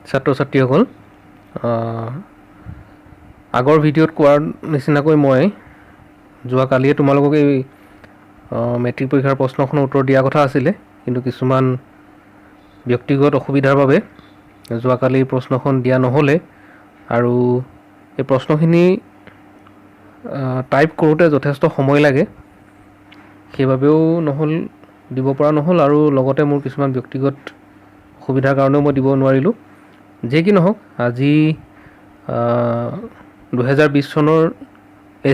ছাত্ৰ ছাত্ৰীসকল আগৰ ভিডিঅ'ত কোৱাৰ নিচিনাকৈ মই যোৱাকালিয়ে তোমালোকক এই মেট্ৰিক পৰীক্ষাৰ প্ৰশ্নখনৰ উত্তৰ দিয়া কথা আছিলে, কিন্তু কিছুমান ব্যক্তিগত অসুবিধাৰ বাবে যোৱাকালি প্ৰশ্নখন দিয়া নহ'লে আৰু এই প্ৰশ্নখিনি টাইপ কৰোঁতে যথেষ্ট সময় লাগে, সেইবাবেও দিব পৰা নহ'ল আৰু লগতে মোৰ কিছুমান ব্যক্তিগত অসুবিধাৰ কাৰণেও মই দিব নোৱাৰিলোঁ। যি কি নহওক, আজি 2020 চনৰ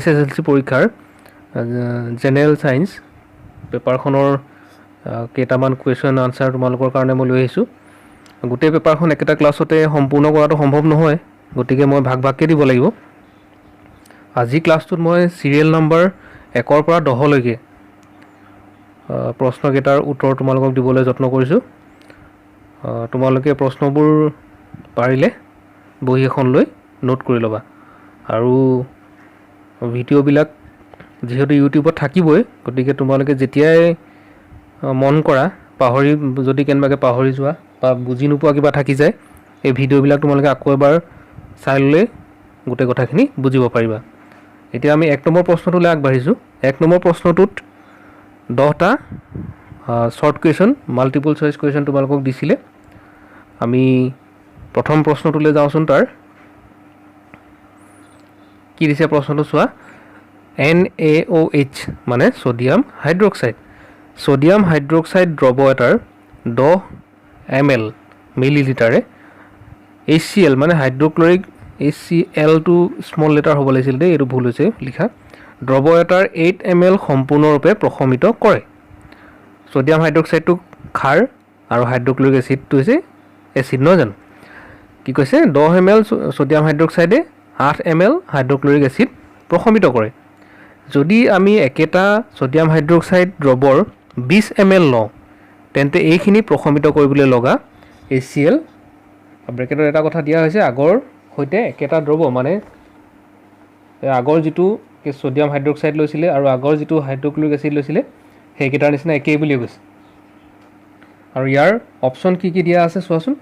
SSLC পৰীক্ষাৰ জেনেৰেল ছায়েন্স পেপাৰখনৰ কেইটামান কুৱেশ্যন আনচাৰ তোমালোকৰ কাৰণে মই লৈ আহিছোঁ। গোটেই পেপাৰখন একেটা ক্লাছতে সম্পূৰ্ণ কৰাটো সম্ভৱ নহয়, গতিকে মই ভাগ ভাগকৈ দিব লাগিব। আজি ক্লাছটোত মই চিৰিয়েল নম্বৰ 1ৰ পৰা 10লৈকে প্ৰশ্নকেইটাৰ উত্তৰ তোমালোকক দিবলৈ যত্ন কৰিছোঁ। তোমালোকে প্ৰশ্নবোৰ পাৰিলে বহী এখন লৈ নোট কৰি ল'বা, আৰু ভিডিঅ'বিলাক যিহেতু ইউটিউবত থাকিবই, গতিকে তোমালোকে যেতিয়াই মন কৰা, যদি কেনেবাকৈ পাহৰি যোৱা বা বুজি নোপোৱা কিবা থাকি যায়, এই ভিডিঅ'বিলাক তোমালোকে আকৌ এবাৰ চাই ল'লে গোটেই কথাখিনি বুজিব পাৰিবা। এতিয়া আমি 1 নম্বৰ প্ৰশ্নটোলৈ আগবাঢ়িছোঁ। 1 নম্বৰ প্ৰশ্নটোত 10টা short question, multiple choice question তোমালোকক দিছিলে। আমি প্ৰথম প্ৰশ্নটোলৈ যাওঁচোন। তাৰ কি দিছে প্ৰশ্নটো চোৱা। NaOH মানে ছ'ডিয়াম হাইড্ৰক্সাইড। ছ'ডিয়াম হাইড্ৰক্সাইড দ্ৰৱ এটাৰ 10 ml মিলিলিটাৰে HCl মানে হাইড্ৰক্লৰিক, HCl টো স্মল লেটাৰ হ'ব লাগিছিল দেই, এইটো ভুল হৈছে লিখা। দ্ৰৱ এটাৰ 8 ml সম্পূৰ্ণৰূপে প্ৰশমিত কৰে। ছ'ডিয়াম হাইড্ৰক্সাইডটো খাৰ আৰু হাইড্ৰক্লৰিক এচিডটো হৈছে এচিড, নহয় জানো? কি কৈছে, 10 ml ছ'ডিয়াম হাইড্ৰক্সাইডে 8 ml হাইড্ৰক্লৰিক এচিড প্ৰশমিত কৰে। যদি আমি একেটা ছ'ডিয়াম হাইড্ৰক্সাইড দ্ৰৱৰ 20 ml লওঁ, তেন্তে এইখিনি প্ৰশমিত কৰিবলৈ লগা HCl, ব্ৰেকেটত এটা কথা দিয়া হৈছে, আগৰ সৈতে একেটা দ্ৰৱ, মানে আগৰ যিটো ছ'ডিয়াম হাইড্ৰক্সাইড লৈছিলে আৰু আগৰ যিটো হাইড্ৰক্লৰিক এচিড লৈছিলে সেইকেইটাৰ নিচিনা একেই বুলি কৈছে। আৰু ইয়াৰ অপশ্যন কি কি দিয়া আছে চোৱাচোন।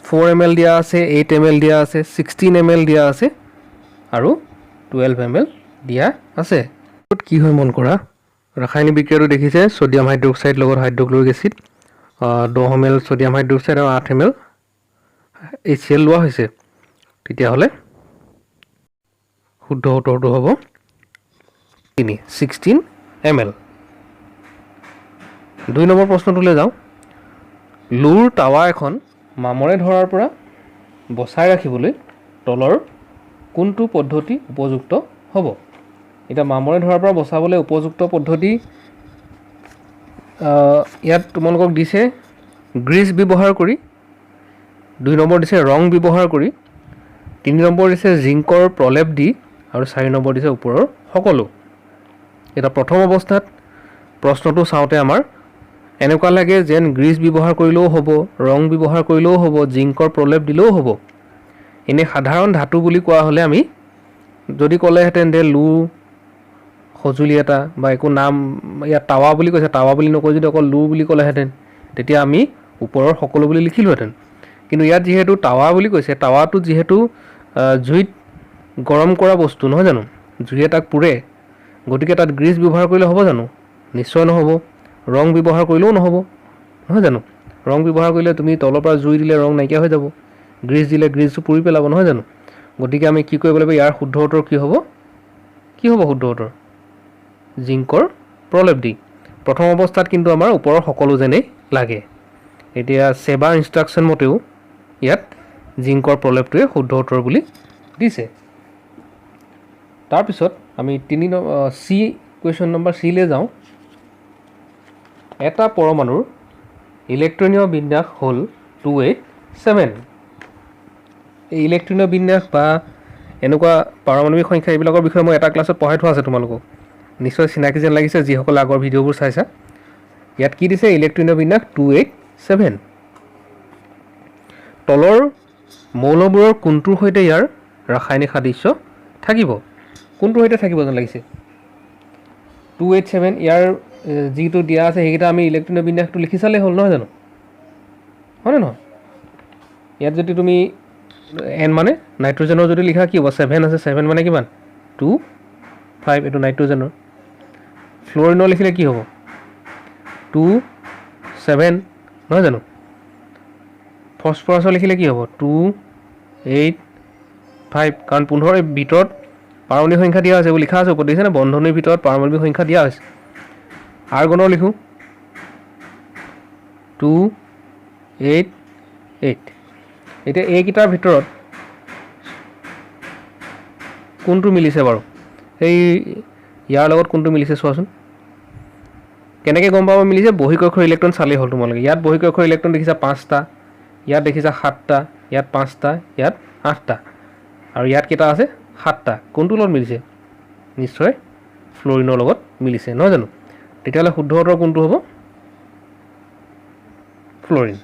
4 ml দিয়া আছে, 8 ml দিয়া আছে, 16 ml দিয়া আছে আৰু 12 ml দিয়া আছে। কি হয় মন কৰা, ৰাসায়নিক বিক্ৰিয়াটো দেখিছে, ছ'ডিয়াম হাইড্ৰক্সাইড লগত hydrochloric acid, 10 ml sodium hydroxide আৰু 8 ml HCl লোৱা হৈছে। তেতিয়াহ'লে শুদ্ধ উত্তৰটো হ'ব 16 ml। 2 নম্বৰ প্ৰশ্নটোলৈ যাওঁ। লুৰ টাৱা এখন মামৰে ধৰাৰ পৰা বচাই ৰাখিবলৈ তলৰ কোনটো পদ্ধতি উপযুক্ত হ'ব? এতিয়া মামৰে ধৰাৰ পৰা বচাবলৈ উপযুক্ত পদ্ধতি ইয়াত তোমালোকক দিছে গ্ৰীজ ব্যৱহাৰ কৰি, 2 নম্বৰ দিছে ৰং ব্যৱহাৰ কৰি, 3 নম্বৰ দিছে জিংকৰ প্ৰলেপ দি, আৰু 4 নম্বৰ দিছে ওপৰৰ সকলো। এতিয়া প্ৰথম অৱস্থাত প্ৰশ্নটো চাওঁতে আমাৰ এনেকুৱা লাগে যেন গ্ৰীজ ব্যৱহাৰ কৰিলেও হ'ব, ৰং ব্যৱহাৰ কৰিলেও হ'ব, জিংকৰ প্ৰলেপ দিলেও হ'ব। এনে সাধাৰণ ধাতু বুলি কোৱা হ'লে আমি যদি ক'লেহেঁতেন যে লু সঁজুলি এটা বা একো নাম, ইয়াত টাৱা বুলি কৈছে, টাৱা বুলি নকৈ যদি অকল লু বুলি ক'লেহেঁতেন, তেতিয়া আমি ওপৰৰ সকলো বুলি লিখিলোহেঁতেন। কিন্তু ইয়াত যিহেতু টাৱা বুলি কৈছে, টাৱাটো যিহেতু জুইত গৰম কৰা বস্তু, নহয় জানো? জুইয়ে তাক পুৰে, গতিকে তাত গ্ৰীজ ব্যৱহাৰ কৰিলে হ'ব জানো? নিশ্চয় নহ'ব। ৰং ব্যৱহাৰ কৰিলেও নহ'ব, নহয় জানো? ৰং ব্যৱহাৰ কৰিলে তুমি তলৰ পৰা জুই দিলে ৰং নাইকিয়া হৈ যাব, গ্ৰীজ দিলে গ্ৰীজটো পুৰি পেলাব, নহয় জানো? গতিকে আমি কি কৰিব লাগিব, ইয়াৰ শুদ্ধ উত্তৰ কি হ'ব? শুদ্ধ উত্তৰ জিংকৰ প্ৰলেপ দি। প্ৰথম অৱস্থাত কিন্তু আমাৰ ওপৰৰ সকলো যেনেই লাগে। এতিয়া সেবাৰ ইনষ্ট্ৰাকশ্যন মতেও ইয়াত জিংকৰ প্ৰলেপটোৱে শুদ্ধ উত্তৰ বুলি দিছে। তাৰপিছত আমি চি কুৱেশ্যন নম্বৰ চিলৈ যাওঁ। এটা পৰমাণুৰ ইলেক্ট্ৰনীয় বিন্যাস হ'ল 287। এই ইলেক্ট্ৰনীয় বিন্যাস বা এনেকুৱা পাৰমাণৱিক সংখ্যা, এইবিলাকৰ বিষয়ে মই এটা ক্লাছত পঢ়াই থোৱা আছে তোমালোকক, নিশ্চয় চিনাকি যেন লাগিছে যিসকলে আগৰ ভিডিঅ'বোৰ চাইছা। ইয়াত কি দিছে, ইলেক্ট্ৰনীয় বিন্যাস 287। তলৰ মৌলবোৰৰ কোনটোৰ সৈতে ইয়াৰ ৰাসায়নিক সাদৃশ্য থাকিব? কোনটোৰ সৈতে থাকিব যেন লাগিছে? 287 ইয়াৰ যিটো দিয়া আছে সেইকেইটা আমি ইলেক্ট্ৰনীয় বিন্যাসটো লিখি চালেই হ'ল, নহয় জানো? হয়নে নহয়? ইয়াত যদি তুমি n মানে নাইট্ৰজেনৰ যদি লিখা কি হ'ব 7 আছে 7 মানে কিমান 2 5 এটো নাইট্ৰজেনৰ ফ্লোৰিনৰ লিখিলে কি হ'ব 2 7 নহয় জানো ফসফৰাছৰ লিখিলে কি হ'ব 2 8 5 কাৰণ 15 এৰ ভিতৰত পাৰমাণবিক সংখ্যা দিয়া আছে লিখা আছে ওপৰত দিছে না বন্ধনীৰ ভিতৰত পাৰমাণবিক সংখ্যা দিয়া আছে আৰ্গনৰ লিখো 2 8 8 এটা এই কিটাৰ ভিতৰত কোনটো মিলিছে বাৰু এই ইয়াৰ লগত কোনটো মিলিছে চোৱাচোন কেনেকৈ গম পাব মিলিছে বহিকক্ষৰ ইলেক্ট্ৰন চালেই হ'ল তোমালোকে ইয়াত বহিকক্ষৰ ইলেক্ট্ৰন দেখিছা 5টা ইয়াত দেখিছা 7টা ইয়াত 5টা ইয়াত 8টা আৰু ইয়াত কেইটা আছে 7টা কোনটো লগত মিলিছে নিশ্চয় ফ্লোৰিনৰ লগত মিলিছে নহয় জানো তেতিয়াহ'লে শুদ্ধ উত্তৰ কোনটো হ'ব ফ্লোৰিন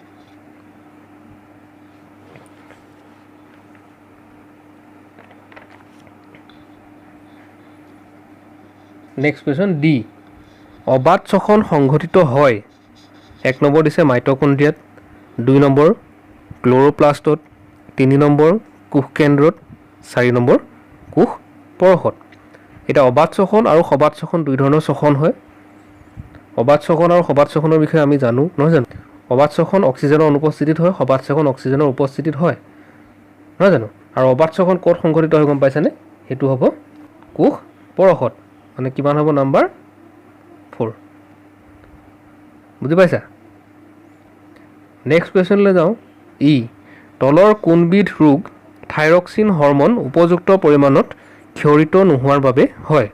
নেক্সট কোৱেশ্চন ডি অবাত শ্বসন সংঘটিত হয় 1 নম্বৰ দিছে মাইটকন্ড্ৰিয়াত 2 নম্বৰ ক্লোৰোপ্লাষ্টত 3 নম্বৰ কোষ কেন্দ্ৰত 4 নম্বৰ কোষ পৰশত এটা অবাত শ্বসন আৰু সবাত শ্বসন দুই ধৰণৰ শ্বসন হয় অবাত শ্বসন আৰু সবাত শ্বসনৰ বিষয়ে আমি জানো নহয় জানো অবাত শ্বসন অক্সিজেনৰ অনুপস্থিতিত হয় সবাত শ্বসন অক্সিজেনৰ উপস্থিতিত হয় নহয় জানো আৰু অবাত শ্বসন ক'ত সংঘটিত হয় গম পাইছানে হেতু হ'ব কোষ পৰশত মানে কিমান হ'ব নাম্বাৰ 4 বুজি পাইছা নেক্সট কোৱেশ্চনলৈ যাওঁ ই তলৰ কোনবিধ ৰোগ থাইৰক্সিন হৰমন উপযুক্ত পৰিমাণত ক্ষৰিত নোহোৱাৰ বাবে হয়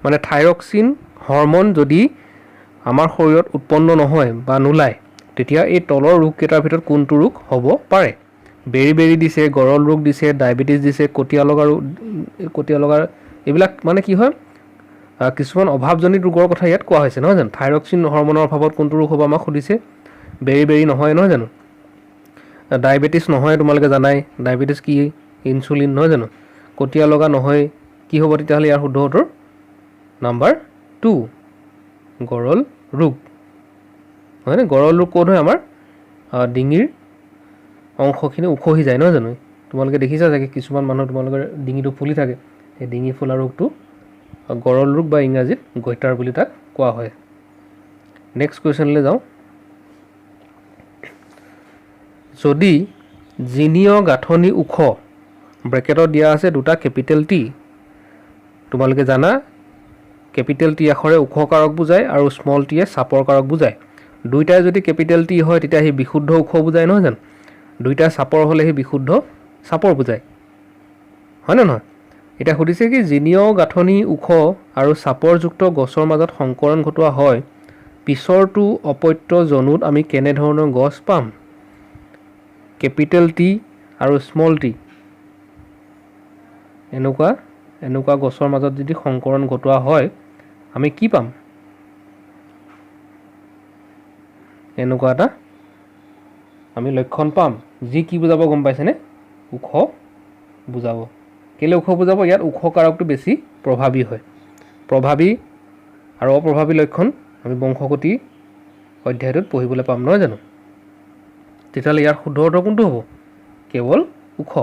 মানে থাইৰক্সিন হৰমন যদি আমাৰ শৰীৰত উৎপন্ন নহয় বা নোলায় তেতিয়া এই তলৰ ৰোগ কেইটাৰ ভিতৰত কোনটো ৰোগ হ'ব পাৰে বেৰি দিছে গৰল ৰোগ দিছে ডায়াবেটিছ দিছে কটিয়া লগাৰ এইবিলাক মানে কি হয় কিছুমান অভাৱজনিত ৰোগৰ কথা ইয়াত কোৱা হৈছে নহয় জানো থাইৰক্সিন হৰমনৰ অভাৱত কোনটো ৰোগ হ'ব আমাক সুধিছে বেৰি নহয় নহয় জানো ডায়াবেটিছ নহয় তোমালোকে জানাই ডায়াবেটিছ কি ইনচুলিন নহয় জানো কটিয়া লগা নহয় কি হ'ব তেতিয়াহ'লে ইয়াৰ শুদ্ধ উত্তৰ নাম্বাৰ 2 গৰল ৰোগ হয়নে গৰল ৰোগ ক'ত হয় আমাৰ ডিঙিৰ অংশখিনি উখহি যায় নহয় জানো তোমালোকে দেখিছা চাগে কিছুমান মানুহ তোমালোকৰ ডিঙিটো ফুলি থাকে এই ডিঙি ফুলা ৰোগটো গৰল ৰোগ বা ইংৰাজীত গইটাৰ বুলি তাক কোৱা হয় নেক্সট কোৱেশ্চনলৈ যাওঁ যদি জিনীয় গাঁথনি ওখ ব্ৰেকেটত দিয়া আছে দুটা কেপিটেল টি তোমালোকে জানা কেপিটেল টি আখৰে ওখ কাৰক বুজায় আৰু স্মল টিয়ে চাপৰ কাৰক বুজায় দুইটাই যদি কেপিটেল টি হয় তেতিয়া সি বিশুদ্ধ ওখ বুজায় নহয় জানো দুইটা চাপৰ হ'লে সি বিশুদ্ধ চাপৰ বুজায় হয় নহয় এটা সুধিছে কি জিনীয় গাঁথনি ওখ আৰু চাপৰযুক্ত গছৰ মাজত সংকৰণ ঘটোৱা হয় পিছৰটো অপত্য জনুত আমি কেনে ধৰণৰ গছ পাম কেপিটেল টি আৰু স্মল টি এনেকুৱা গছৰ মাজত যদি সংকৰণ ঘটোৱা হয় আমি কি পাম এনেকুৱা এটা আমি লক্ষণ পাম যি কি বুজাব গম পাইছেনে ওখ বুজাব কেলে ওখ বুজাব ইয়াত ওখ কাৰকটো বেছি প্ৰভাৱী হয় প্ৰভাৱী আৰু অপ্ৰভাৱী লক্ষণ আমি বংশগতি অধ্যায়টোত পঢ়িবলৈ পাম নহয় জানো তেতিয়াহ'লে ইয়াৰ শুদ্ধ উত্তৰ কোনটো হ'ব কেৱল ওখ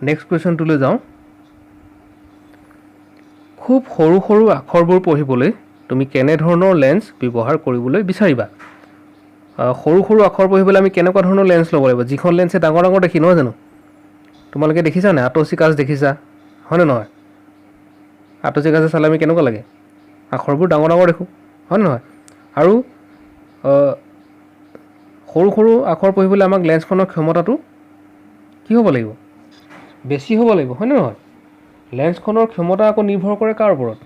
নেক্সট কুৱেশ্যনটোলৈ যাওঁ খুব সৰু সৰু আখৰবোৰ পঢ়িবলৈ তুমি কেনে ধৰণৰ লেন্স ব্যৱহাৰ কৰিবলৈ বিচাৰিবা সৰু সৰু আখৰ পঢ়িবলৈ আমি কেনেকুৱা ধৰণৰ লেন্স ল'ব লাগিব যিখন লেন্সে ডাঙৰ ডাঙৰ দেখি নহয় জানো তোমালোকে দেখিছা নে আটচি কাচ দেখিছা হয়নে নহয় আটচি কাচে চালে আমি কেনেকুৱা লাগে আখৰবোৰ ডাঙৰ ডাঙৰ দেখোঁ হয়নে নহয় আৰু সৰু সৰু আখৰ পঢ়িবলৈ আমাক লেন্সখনৰ ক্ষমতাটো কি হ'ব লাগিব বেছি হ'ব লাগিব হয়নে নহয় লেন্সখনৰ ক্ষমতা আকৌ নিৰ্ভৰ কৰে কাৰ ওপৰত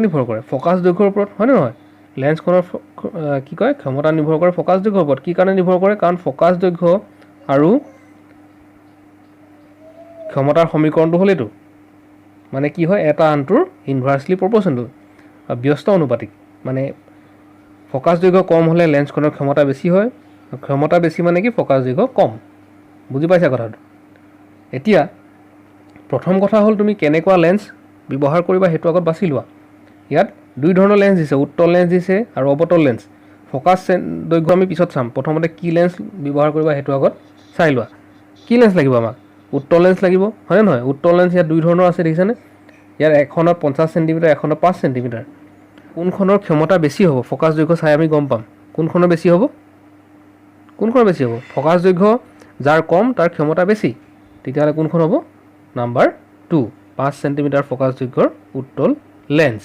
নিৰ্ভৰ কৰে ফ'কাছ দৈৰ্ঘ্যৰ ওপৰত হয়নে নহয় লেন্সখনৰ কি কয় ক্ষমতা নিৰ্ভৰ কৰে ফ'কাছ দৈৰ্ঘ্যৰ ওপৰত কি কাৰণে নিৰ্ভৰ কৰে কাৰণ ফ'কাছ দৈৰ্ঘ্য আৰু ক্ষমতাৰ সমীকৰণটো হ'ল এইটো মানে কি হয় এটা আনটোৰ ইনভাৰ্সলি প্ৰপ'ৰ্চনেল ব্যস্ত অনুপাতিক মানে ফ'কাছ দৈৰ্ঘ্য কম হ'লে লেন্সখনৰ ক্ষমতা বেছি হয় ক্ষমতা বেছি মানে কি ফ'কাছ দৈৰ্ঘ্য কম বুজি পাইছা কথাটো এতিয়া প্ৰথম কথা হ'ল তুমি কেনেকুৱা লেন্স ব্যৱহাৰ কৰিবা সেইটো আগত বাছি লোৱা ইয়াত দুই ধৰণৰ লেন্স দিছে, উত্তল লেন্স দিছে আৰু অৱতল লেন্স। ফ'কাছ দৈৰ্ঘ্য আমি পিছত চাম, প্ৰথমতে কি লেন্স ব্যৱহাৰ কৰিবা সেইটো আগত চাই লোৱা। কি লেন্স লাগিব আমাক? উত্তল লেন্স লাগিব, হয়নে নহয়? উত্তল লেন্স ইয়াত দুই ধৰণৰ আছে, দেখিছেনে? ইয়াত এখনত 50 চেণ্টিমিটাৰ, এখনত 5 চেণ্টিমিটাৰ। কোনখনৰ ক্ষমতা বেছি হ'ব ফ'কাছ দৈৰ্ঘ্য চাই আমি গম পাম। কোনখনৰ বেছি হ'ব? কোনখনৰ বেছি হ'ব? ফ'কাছ দৈৰ্ঘ্য যাৰ কম তাৰ ক্ষমতা বেছি। তেতিয়াহ'লে কোনখন হ'ব? নাম্বাৰ 2, 5 চেণ্টিমিটাৰ ফ'কাছ দৈৰ্ঘ্যৰ উত্তল লেন্স।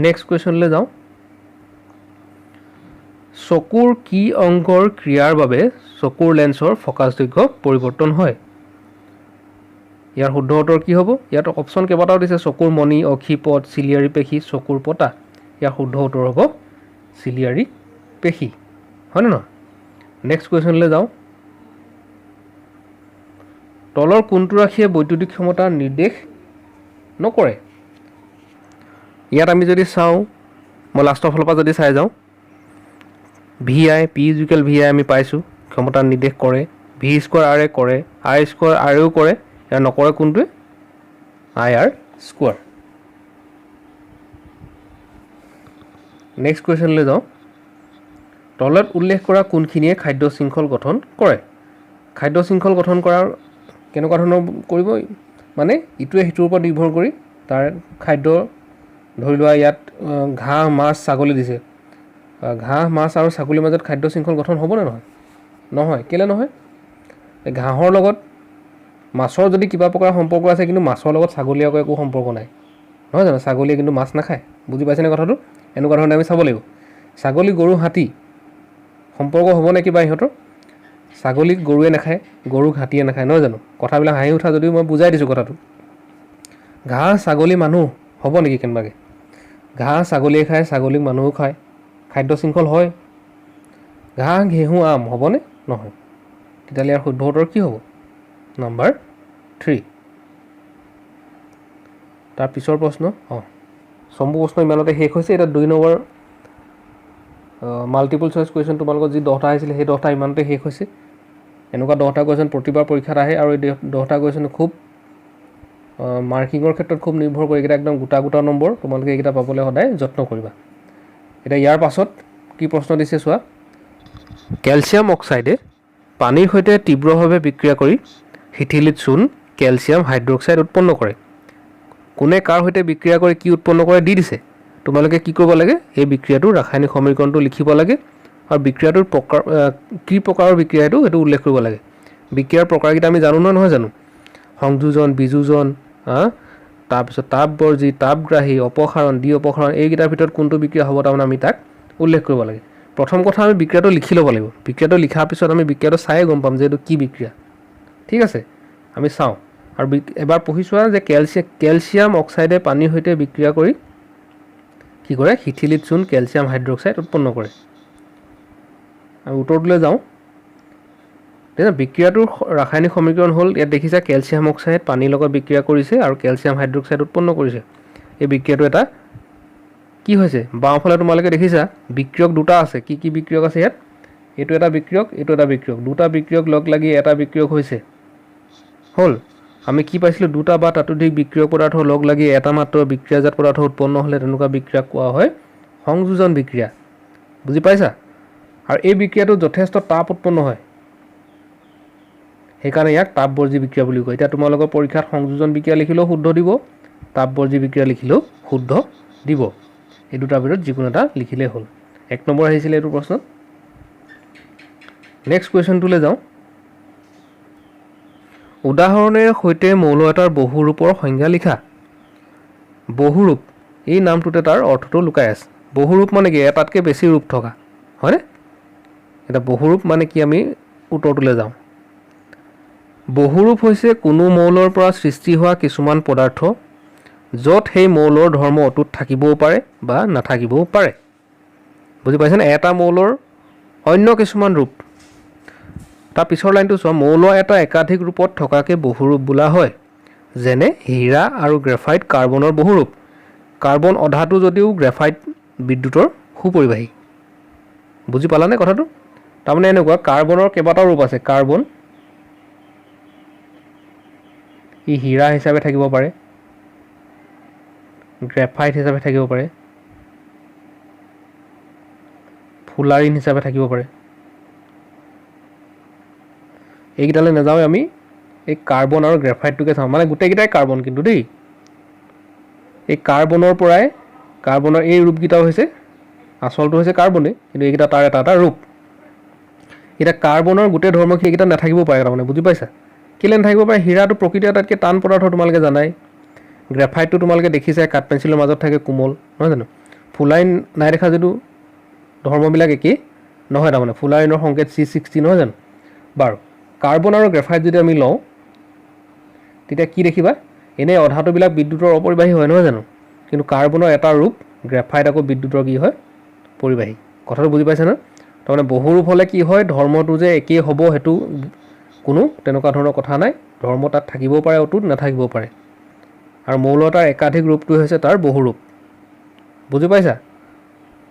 নেক্সট কুৱেশ্যনলৈ যাওঁ। চকুৰ কি অংগৰ ক্ৰিয়াৰ বাবে চকুৰ লেন্সৰ ফ'কাছ দৈৰ্ঘ্য পৰিৱৰ্তন হয়? ইয়াৰ শুদ্ধ উত্তৰ কি হ'ব? ইয়াত অপশ্যন কেইবাটাও দিছে, চকুৰ মণি, অক্ষিপট, চিলিয়াৰী পেশী, চকুৰ পতা। ইয়াৰ শুদ্ধ উত্তৰ হ'ব চিলিয়াৰী পেশী, হয়নে নহয়? নেক্সট কুৱেশ্যনলৈ যাওঁ। তলৰ কোনটো ৰাশিয়ে বৈদ্যুতিক ক্ষমতা নিৰ্দেশ নকৰে? ইয়াত আমি যদি চাওঁ, মই লাষ্টৰ ফালৰ পৰা যদি চাই যাওঁ, VI, P=VI আমি পাইছোঁ, ক্ষমতা নিৰ্দেশ কৰে। V² কৰে, I² কৰে, ইয়াৰ নকৰে কোনটোৱে? IR²। নেক্সট কুৱেশ্যনলৈ যাওঁ। তলত উল্লেখ কৰা কোনখিনিয়ে খাদ্য শৃংখল গঠন কৰে? খাদ্য শৃংখল গঠন কৰাৰ কেনেকুৱা ধৰণৰ কৰিব? মানে ইটোৱে সিটোৰ ওপৰত নিৰ্ভৰ কৰি তাৰ খাদ্য, ধৰি লোৱা ইয়াত ঘাঁহ, মাছ, ছাগলী দিছে। ঘাঁহ, মাছ আৰু ছাগলীৰ মাজত খাদ্য শৃংখল গঠন হ'বনে নহয়? নহয়। কেলৈ নহয়? ঘাঁহৰ লগত মাছৰ যদি কিবা প্ৰকাৰ সম্পৰ্ক আছে, কিন্তু মাছৰ লগত ছাগলীৰ আকৌ একো সম্পৰ্ক নাই, নহয় জানো? ছাগলীয়ে কিন্তু মাছ নাখায়। বুজি পাইছেনে কথাটো? এনেকুৱা ধৰণে আমি চাব লাগিব। ছাগলী, গৰু, হাতী সম্পৰ্ক হ'বনে কিবা ইহঁতৰ? ছাগলীক গৰুৱে নাখায়, গৰুক হাতীয়ে নাখায়, নহয় জানো? কথাবিলাক হাঁহি উঠা যদিও মই বুজাই দিছোঁ কথাটো। ঘাঁহ, ছাগলী, মানুহ হ'ব নেকি কেনেবাকৈ? ঘাঁহ ছাগলীয়ে খায়, ছাগলীক মানুহো খায়, খাদ্য শৃংখল হয়। ঘাঁহ, ঘেঁহু, আম হ'বনে? নহয়। তেতিয়াহ'লে ইয়াৰ শুদ্ধ উত্তৰ কি হ'ব? নাম্বাৰ 3। তাৰ পিছৰ প্ৰশ্ন, চম্বু প্ৰশ্ন ইমানতে শেষ হৈছে। এতিয়া 2 নম্বৰ মাল্টিপল চইচ কুৱেশ্যন তোমালোকৰ যি 10টা আহিছিলে সেই 10টা ইমানতে শেষ হৈছে। এনেকুৱা 10টা কুৱেশ্যন প্ৰতিবাৰ পৰীক্ষাত আহে, আৰু এই 10টা কুৱেশ্যন খুব মাৰ্কিঙৰ ক্ষেত্ৰত খুব নিৰ্ভৰ কৰে। এইকেইটা একদম গোটা নম্বৰ, তোমালোকে এইকেইটা পাবলৈ সদায় যত্ন কৰিবা। এতিয়া ইয়াৰ পাছত কি প্ৰশ্ন দিছে চোৱা। কেলছিয়াম অক্সাইডে পানীৰ সৈতে তীব্ৰভাৱে বিক্ৰিয়া কৰি শিথিলিত চূণ কেলছিয়াম হাইড্ৰক্সাইড উৎপন্ন কৰে। কোনে কাৰ সৈতে বিক্ৰিয়া কৰি কি উৎপন্ন কৰে দি দিছে। তোমালোকে কি কৰিব লাগে? এই বিক্ৰিয়াটোৰ ৰাসায়নিক সমীকৰণটো লিখিব লাগে, আৰু বিক্ৰিয়াটোৰ কি প্ৰকাৰৰ বিক্ৰিয়া সেইটো উল্লেখ কৰিব লাগে। বিক্ৰিয়াৰ প্ৰকাৰকেইটা আমি জানো নহয় জানো? সংযোজন, বিযোজন, তাৰপিছত তাপবৰ্জী, তাপগ্ৰাহী, অপসাৰণ, দ্বি অপসাৰণ, এইকেইটাৰ ভিতৰত কোনটো বিক্ৰিয়া হ'ব তাৰমানে আমি তাক উল্লেখ কৰিব লাগে। প্ৰথম কথা আমি বিক্ৰিয়াটো লিখি ল'ব লাগিব। বিক্ৰিয়াটো লিখাৰ পিছত আমি বিক্ৰিয়াটো চায়ে গম পাম যে এইটো কি বিক্ৰিয়া। ঠিক আছে, আমি চাওঁ। আৰু এবাৰ পঢ়ি চোৱা যে কেলছিয়াম অক্সাইডে পানীৰ সৈতে বিক্ৰিয়া কৰি কি কৰে? শিথিলিত চূণ কেলছিয়াম হাইড্ৰক্সাইড উৎপন্ন কৰে। আমি উত্তৰটোলৈ যাওঁ। বিক্ৰিয়াটোৰ ৰাসায়নিক সমীকৰণ হ'ল, ইয়াত দেখিছা কেলছিয়াম অক্সাইড পানীৰ লগত বিক্ৰিয়া কৰিছে আৰু কেলছিয়াম হাইড্ৰক্সাইড উৎপন্ন কৰিছে। এই বিক্ৰিয়াটো এটা কি হৈছে? বাওঁফালে তোমালোকে দেখিছা বিক্ৰিয়ক দুটা আছে। কি কি বিক্ৰিয়ক আছে ইয়াত? এইটো এটা বিক্ৰিয়ক, এইটো এটা বিক্ৰিয়ক। দুটা বিক্ৰিয়ক লগ লাগি এটা বিক্ৰিয়ক হৈছে। হ'ল, আমি কি পাইছিলোঁ? দুটা বা তাতোধিক বিক্ৰিয়ক পদাৰ্থ লগ লাগি এটা মাত্ৰ বিক্ৰিয়াজাত পদাৰ্থ উৎপন্ন হ'লে তেনেকুৱা বিক্ৰিয়াক কোৱা হয় সংযোজন বিক্ৰিয়া। বুজি পাইছা? আৰু এই বিক্ৰিয়াটোত যথেষ্ট তাপ উৎপন্ন হয়, সেইকাৰণে ইয়াক তাপবৰ্জী বিক্ৰিয়া বুলি কয়। এতিয়া তোমালোকৰ পৰীক্ষাত সংযোজন বিক্ৰিয়া লিখিলেও শুদ্ধ দিব, তাপবৰ্জী বিক্ৰিয়া লিখিলেও শুদ্ধ দিব। এই দুটাৰ ভিতৰত যিকোনো এটা লিখিলেই হ'ল। 1 নম্বৰ আহিছিলে এইটো প্ৰশ্ন। নেক্সট কুৱেশ্যনটোলৈ যাওঁ। উদাহৰণেৰে সৈতে মৌল এটাৰ বহুৰূপৰ সংজ্ঞা লিখা। বহুৰূপ, এই নামটোতে তাৰ অৰ্থটো লুকাই আছে। বহুৰূপ মানে কি? এটাতকৈ বেছি ৰূপ থকা, হয়নে? এতিয়া বহুৰূপ মানে কি? আমি উত্তৰটোলৈ যাওঁ। বহুৰূপ হৈছে কোনো মৌলৰ পৰা সৃষ্টি হোৱা কিছুমান পদাৰ্থ য'ত সেই মৌলৰ ধৰ্ম অটুট থাকিবও পাৰে বা নাথাকিবও পাৰে। বুজি পাইছেনে? এটা মৌলৰ অন্য কিছুমান ৰূপ। তাৰ পিছৰ লাইনটো চোৱা। মৌল এটা একাধিক ৰূপত থকাকে বহুৰূপ বোলা হয়, যেনে হীৰা আৰু গ্ৰেফাইট কাৰ্বনৰ বহুৰূপ। কাৰ্বন অধাতু যদিও গ্ৰেফাইট বিদ্যুতৰ সুপৰিবাহী। বুজি পালানে কথাটো? তাৰমানে এনেকুৱা, কাৰ্বনৰ কেইবাটাও ৰূপ আছে। কাৰ্বন ই হীৰা হিচাপে থাকিব পাৰে, গ্ৰেফাইট হিচাপে থাকিব পাৰে, ফুলাৰিন হিচাপে থাকিব পাৰে। এইকেইটালৈ নাযাওঁ, আমি এই কাৰ্বন আৰু গ্ৰেফাইটটোকে চাওঁ, মানে গোটেইকেইটাই কাৰ্বন কিন্তু দেই। এই কাৰ্বনৰ পৰাই কাৰ্বনৰ এই ৰূপকেইটাও হৈছে আচলটো হৈছে কাৰ্বনেই, কিন্তু এইকেইটা তাৰ এটা এটা ৰূপ। এতিয়া কাৰ্বনৰ গোটেই ধৰ্ম সেইকেইটা নাথাকিব পাৰে, তাৰমানে বুজি পাইছা? কেলৈ নাথাকিব পাৰে? হীৰাটো প্ৰকৃতিৰ আটাইতকৈ টান পদাৰ্থ তোমালোকে জানাই। গ্ৰেফাইটটো তোমালোকে দেখিছাই, কাঠ পেঞ্চিলৰ মাজত থাকে কোমল, নহয় জানো? ফুলাৰিন নাই দেখা যিটো ধৰ্মবিলাক একেই নহয়, তাৰমানে ফুলাৰিনৰ সংকেত C60 নহয় জানো? বাৰু, কাৰ্বন আৰু গ্ৰেফাইট যদি আমি লওঁ তেতিয়া কি দেখিবা? এনেই অধাতুবিলাক বিদ্যুতৰ অপৰিবাহী হয় নহয় জানো? কিন্তু কাৰ্বনৰ এটা ৰূপ, গ্ৰেফাইট আকৌ বিদ্যুতৰ কি হয়? পৰিবাহী। কথাটো বুজি পাইছে ন? তাৰমানে বহুৰূপ হ'লে কি হয়, ধৰ্মটো যে একেই হ'ব সেইটো কোনো তেনেকুৱা ধৰণৰ কথা নাই। ধৰ্ম তাত থাকিবও পাৰে, অটুট নাথাকিবও পাৰে। আৰু মৌলতাৰ একাধিক ৰূপটোৱে হৈছে তাৰ বহুৰূপ। বুজি পাইছা?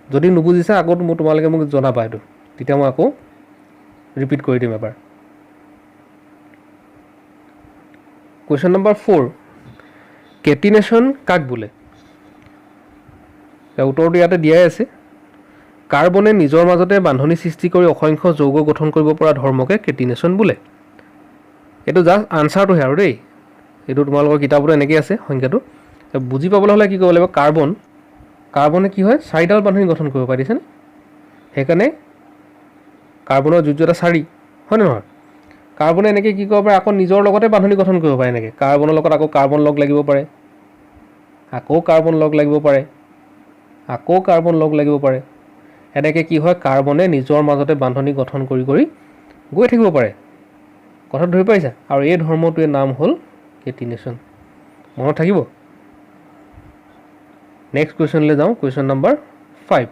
যদি নুবুজিছা আকৌ তোমালোকে মোক জনাবা এইটো, তেতিয়া মই আকৌ ৰিপিট কৰি দিম এবাৰ। কুৱেশ্যন নম্বৰ 4, কেটিনেশ্যন কাক বোলে? উত্তৰটো ইয়াতে দিয়াই আছে। কাৰ্বনে নিজৰ মাজতে বান্ধনি সৃষ্টি কৰি অসংখ্য যৌগ গঠন কৰিব পৰা ধৰ্মকে কেটিনেশ্যন বোলে। এইটো জাষ্ট আনচাৰটোহে আৰু দেই, এইটো তোমালোকৰ কিতাপতো এনেকৈ আছে সংখ্যাটো। বুজি পাবলৈ হ'লে কি কৰিব লাগিব? কাৰ্বনে কি হয়? 4ডাল বান্ধনি গঠন কৰিব পাৰিছেনে? সেইকাৰণে কাৰ্বনৰ যোজ্যতা 4, হয়নে নহয়? কাৰ্বনে এনেকৈ কি কৰিব পাৰে? আকৌ নিজৰ লগতে বান্ধনি গঠন কৰিব পাৰে। এনেকৈ কাৰ্বনৰ লগত আকৌ কাৰ্বন লগ লাগিব পাৰে, আকৌ কাৰ্বন লগ লাগিব পাৰে, আকৌ কাৰ্বন লগ লাগিব পাৰে। এনেকৈ কি হয়? কাৰ্বনে নিজৰ মাজতে বান্ধনি গঠন কৰি কৰি গৈ থাকিব পাৰে। কথাটো ধৰি পাইছা? আৰু এই ধৰ্মটোৱে নাম হ'ল কেটিনেশ্যন। মনত থাকিব? নেক্সট কুৱেশ্যনলৈ যাওঁ। কুৱেশ্যন নম্বৰ 5,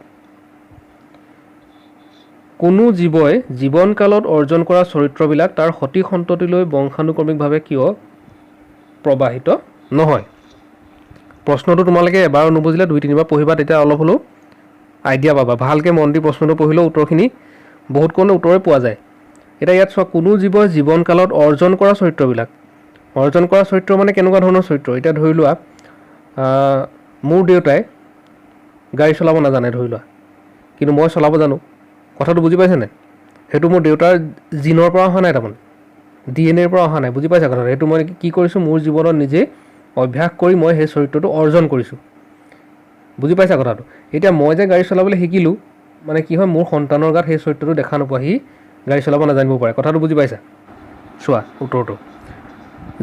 কোনো জীৱই জীৱনকালত অৰ্জন কৰা চৰিত্ৰবিলাক তাৰ সতি সন্ততিলৈ বংশানুক্ৰমিকভাৱে কিয় প্ৰবাহিত নহয়? প্ৰশ্নটো তোমালোকে এবাৰো নুবুজিলে 2-3বাৰ পঢ়িবা, তেতিয়া অলপ হ'লেও আইডিয়া পাবা। ভালকৈ মন দি প্ৰশ্নটো পঢ়িলেও উত্তৰখিনি বহুত কণে উত্তৰে পোৱা যায়। এতিয়া ইয়াত চোৱা, কোনো জীৱই জীৱনকালত অৰ্জন কৰা চৰিত্ৰবিলাক, অৰ্জন কৰা চৰিত্ৰ মানে কেনেকুৱা ধৰণৰ চৰিত্ৰ? এতিয়া ধৰি লোৱা মোৰ দেউতাই গাড়ী চলাব নাজানে ধৰি লোৱা, কিন্তু মই চলাব জানো। কথাটো বুজি পাইছেনে? সেইটো মোৰ দেউতাৰ জিনৰ পৰা অহা নাই, তাৰমানে DNA পৰা অহা নাই। বুজি পাইছা কথাটো? সেইটো মই কি কৰিছোঁ? মোৰ জীৱনত নিজে অভ্যাস কৰি মই সেই চৰিত্ৰটো অৰ্জন কৰিছোঁ। বুজি পাইছা কথাটো? এতিয়া মই যে গাড়ী চলাবলৈ শিকিলোঁ, মানে কি হয়, মোৰ সন্তানৰ গাত সেই চৰিত্ৰটো দেখা নোপোৱা, সি গাড়ী চলাব নাজানিব পাৰে। কথাটো বুজি পাইছা? চোৱা উত্তৰটো,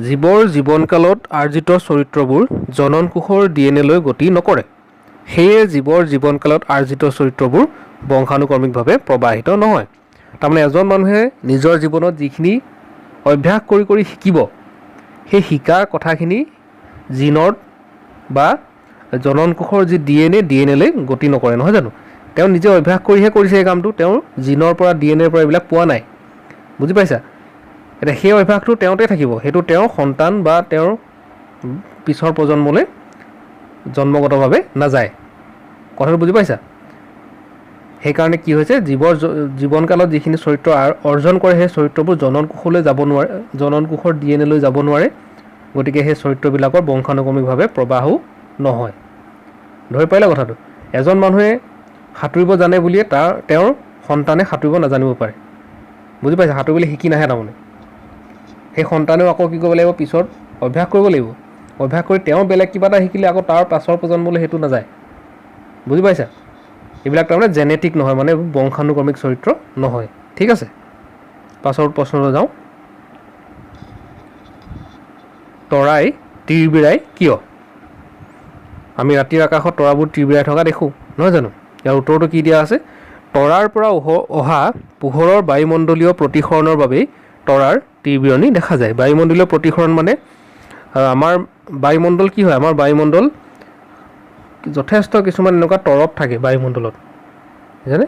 জীৱৰ জীৱনকালত আৰ্জিত চৰিত্ৰবোৰ জনন কোষৰ DNA লৈ গতি নকৰে। সেয়ে জীৱৰ জীৱনকালত আৰ্জিত চৰিত্ৰবোৰ বংশানুক্ৰমিকভাৱে প্ৰবাহিত নহয়। তাৰমানে এজন মানুহে নিজৰ জীৱনত যিখিনি অভ্যাস কৰি কৰি শিকিব, সেই শিকাৰ কথাখিনি জিনত বা জনন কোষৰ যি DNA লৈ গতি নকৰে, নহয় জানো? তেওঁ নিজে অভ্যাস কৰিহে কৰিছে এই কামটো, তেওঁৰ জিনৰ পৰা DNA পৰা এইবিলাক পোৱা নাই। বুজি পাইছা? এতিয়া সেই অভ্যাসটো তেওঁতে থাকিব, সেইটো তেওঁৰ সন্তান বা তেওঁৰ পিছৰ প্ৰজন্মলৈ জন্মগতভাৱে নাযায়। কথাটো বুজি পাইছা? সেইকাৰণে কি হৈছে, জীৱৰ জীৱনকালত যিখিনি চৰিত্ৰ অৰ্জন কৰে সেই চৰিত্ৰবোৰ জনন কোষলৈ যাব নোৱাৰে, জনন কোষৰ DNA লৈ যাব নোৱাৰে। গতিকে সেই চৰিত্ৰবিলাকৰ বংশানুক্ৰমিকভাৱে প্ৰবাহো নহয়। ধৰি পাৰিলা কথাটো? এজন মানুহে সাঁতুৰিব জানে বুলিয়ে তেওঁৰ সন্তানে সাঁতুৰিব নাজানিব পাৰে। বুজি পাইছা? সাঁতুৰিবলৈ শিকি নাহে তাৰমানে। সেই সন্তানেও আকৌ কি কৰিব লাগিব? পিছত অভ্যাস কৰিব লাগিব। অভ্যাস কৰি তেওঁ বেলেগ কিবা এটা শিকিলে আকৌ তাৰ পাছৰ প্ৰজন্মলৈ সেইটো নাযায়। বুজি পাইছা? এইবিলাক তাৰমানে জেনেটিক নহয়, মানে বংশানুক্ৰমিক চৰিত্ৰ নহয়। ঠিক আছে, পাছৰ প্ৰশ্নলৈ যাওঁ। তৰাই তিৰবিৰাই কিয়? আমি ৰাতিৰ আকাশত তৰাবোৰ তিৰবিৰাই থকা দেখোঁ, নহয় জানো? ইয়াৰ উত্তৰটো কি দিয়া আছে? তৰাৰ পৰা অহা পোহৰৰ বায়ুমণ্ডলীয় প্ৰতিসৰণৰ বাবেই তৰাৰ তিৰবিৰণি দেখা যায়। বায়ুমণ্ডলীয় প্ৰতিসৰণ মানে আমাৰ বায়ুমণ্ডল কি হয়? আমাৰ বায়ুমণ্ডল যথেষ্ট কিছুমান এনেকুৱা তৰপ থাকে বায়ুমণ্ডলত, বুজিছানে?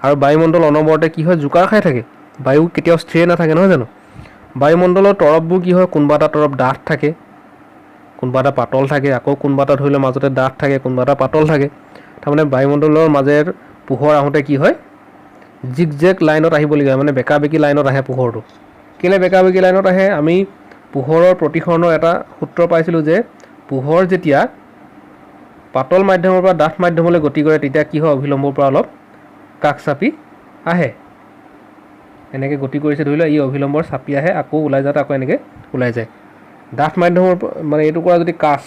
আৰু বায়ুমণ্ডল অনবৰতে কি হয়? জোকাৰ খাই থাকে। বায়ু কেতিয়াও স্থিৰ নাথাকে, নহয় জানো? বায়ুমণ্ডলৰ তৰপবোৰ কি হয়? কোনোবা এটা তৰপ ডাঠ থাকে, কোনোবা এটা পাতল থাকে, আকৌ কোনোবা এটা ধৰি লওক মাজতে ডাঠ থাকে, কোনোবা এটা পাতল থাকে। তাৰমানে বায়ুমণ্ডলৰ মাজেৰ পোহৰ আহোঁতে কি হয়? জিগজেগ লাইনত আহিবলগীয়া হয়, মানে বেকা বেকি লাইনত আহে পোহৰটো। কেলৈ বেকা বেকি লাইনত আহে? আমি পোহৰৰ প্ৰতিসৰণৰ এটা সূত্ৰ পাইছিলোঁ যে পোহৰ যেতিয়া পাতল মাধ্যমৰ পৰা ডাঠ মাধ্যমলৈ গতি কৰে তেতিয়া কি হয় অভিলম্বৰ পৰা অলপ কাষ চাপি আহে এনেকৈ গতি কৰিছে ধৰি লোৱা ই অভিলম্বৰ চাপি আহে আকৌ ওলাই যাওঁতে আকৌ এনেকৈ ওলাই যায় ডাঠ মাধ্যমৰ মানে এইটো কৰা যদি কাছ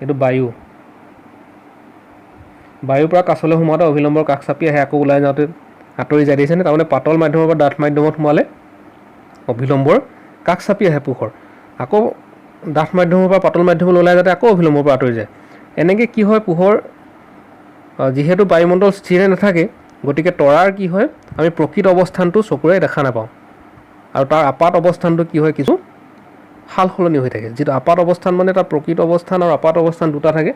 এইটো বায়ুৰ পৰা কাছলৈ সোমাওঁতে অভিলম্বৰ কাষ চাপি আহে আকৌ ওলাই যাওঁতে আঁতৰি যায় দিছেনে তাৰমানে পাতল মাধ্যমৰ পৰা ডাঠ মাধ্যমত সোমালে অভিলম্বৰ কাষ চাপি আহে পোহৰ আকৌ ডাঠ মাধ্যমৰ পৰা পাতল মাধ্যমলৈ ওলাই যাওঁতে আকৌ অভিলম্বৰ পৰা আঁতৰি যায় এনেকৈ কি হয় পোহৰ যিহেতু বায়ুমণ্ডল স্থিৰে নাথাকে গতিকে তৰাৰ কি হয় আমি প্ৰকৃত অৱস্থানটো চকুৰে দেখা নাপাওঁ আৰু তাৰ আপাত অৱস্থানটো কি হয় কিছু সাল সলনি হৈ থাকে যিটো আপাত অৱস্থান মানে তাৰ প্ৰকৃত অৱস্থান আৰু আপাত অৱস্থান দুটা থাকে